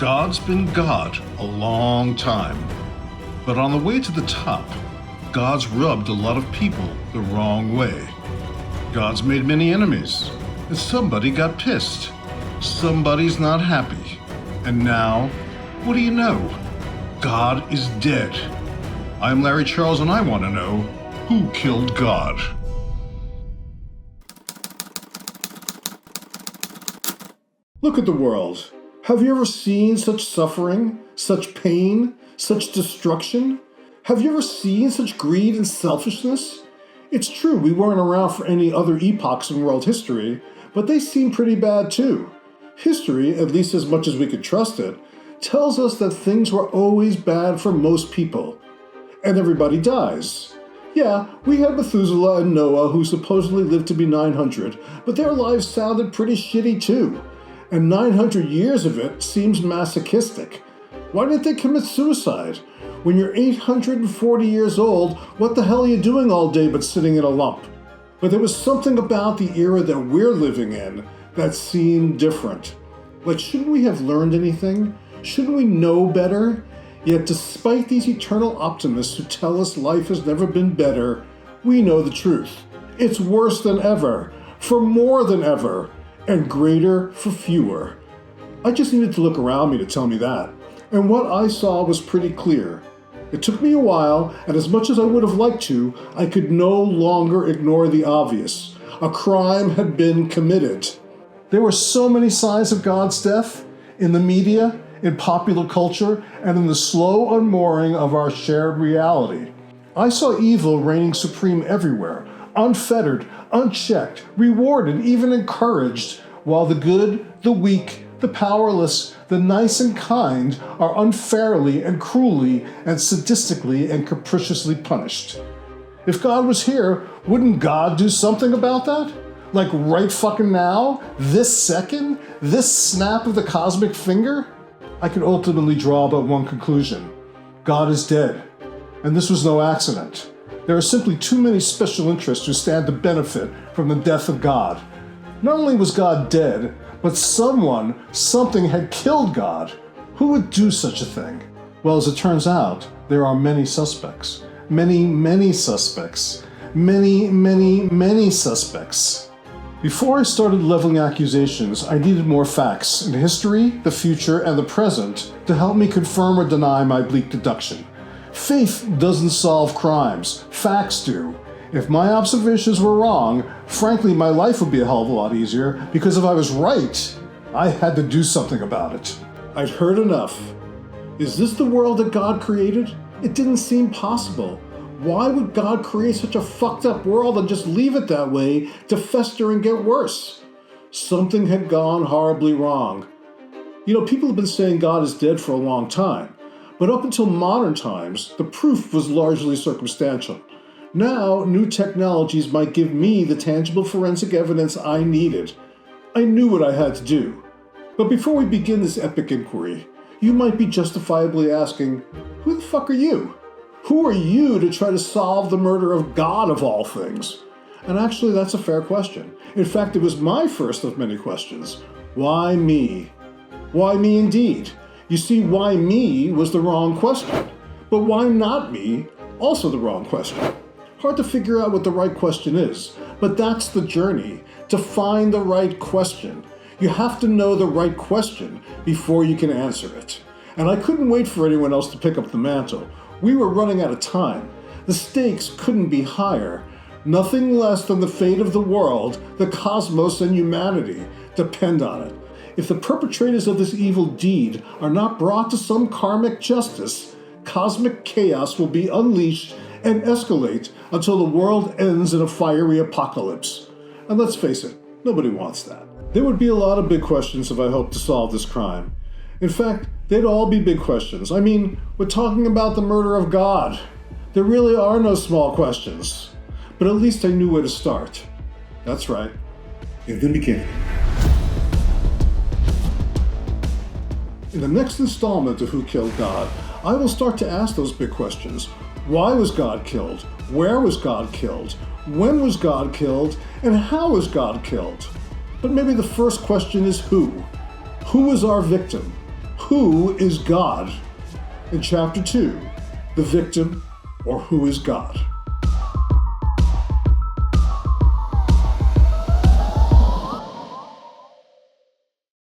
God's been God a long time, but on the way to the top, God's rubbed a lot of people the wrong way. God's made many enemies, and somebody got pissed. Somebody's not happy. And now, what do you know? God is dead. I'm Larry Charles, and I want to know, who killed God? Look at the world. Have you ever seen such suffering, such pain, such destruction? Have you ever seen such greed and selfishness? It's true we weren't around for any other epochs in world history, but they seem pretty bad too. History, at least as much as we could trust it, tells us that things were always bad for most people. And everybody dies. Yeah, we had Methuselah and Noah who supposedly lived to be 900, but their lives sounded pretty shitty too. And 900 years of it seems masochistic. Why didn't they commit suicide? When you're 840 years old, what the hell are you doing all day but sitting in a lump? But there was something about the era that we're living in that seemed different. Like, shouldn't we have learned anything? Shouldn't we know better? Yet despite these eternal optimists who tell us life has never been better, we know the truth. It's worse than ever, for more than ever, and greater for fewer. I just needed to look around me to tell me that, and what I saw was pretty clear. It took me a while, and as much as I would have liked to, I could no longer ignore the obvious. A crime had been committed. There were so many signs of God's death in the media, in popular culture, and in the slow unmooring of our shared reality. I saw evil reigning supreme everywhere, unfettered, unchecked, rewarded, even encouraged, while the good, the weak, the powerless, the nice and kind are unfairly and cruelly and sadistically and capriciously punished. If God was here, wouldn't God do something about that? Like right fucking now? This second? This snap of the cosmic finger? I can ultimately draw but one conclusion. God is dead. And this was no accident. There are simply too many special interests who stand to benefit from the death of God. Not only was God dead, but something had killed God. Who would do such a thing? Well, as it turns out, there are many suspects. Many suspects. Many suspects. Before I started leveling accusations, I needed more facts in history, the future, and the present to help me confirm or deny my bleak deduction. Faith doesn't solve crimes. Facts do. If my observations were wrong, frankly, my life would be a hell of a lot easier, because if I was right, I had to do something about it. I'd heard enough. Is this the world that God created? It didn't seem possible. Why would God create such a fucked up world and just leave it that way to fester and get worse? Something had gone horribly wrong. You know, people have been saying God is dead for a long time. But up until modern times, the proof was largely circumstantial. Now, new technologies might give me the tangible forensic evidence I needed. I knew what I had to do. But before we begin this epic inquiry, you might be justifiably asking, who the fuck are you? Who are you to try to solve the murder of God of all things? And actually, that's a fair question. In fact, it was my first of many questions. Why me? Why me indeed? You see, why me was the wrong question. But why not me? Also the wrong question. Hard to figure out what the right question is, but that's the journey, to find the right question. You have to know the right question before you can answer it. And I couldn't wait for anyone else to pick up the mantle. We were running out of time. The stakes couldn't be higher. Nothing less than the fate of the world, the cosmos, and humanity depend on it. If the perpetrators of this evil deed are not brought to some karmic justice, cosmic chaos will be unleashed and escalate until the world ends in a fiery apocalypse. And let's face it, nobody wants that. There would be a lot of big questions if I hoped to solve this crime. In fact, they'd all be big questions. I mean, we're talking about the murder of God. There really are no small questions. But at least I knew where to start. That's right, in the beginning. In the next installment of Who Killed God, I will start to ask those big questions. Why was God killed? Where was God killed? When was God killed? And how was God killed? But maybe the first question is who? Who is our victim? Who is God? In Chapter 2, The Victim, or Who is God?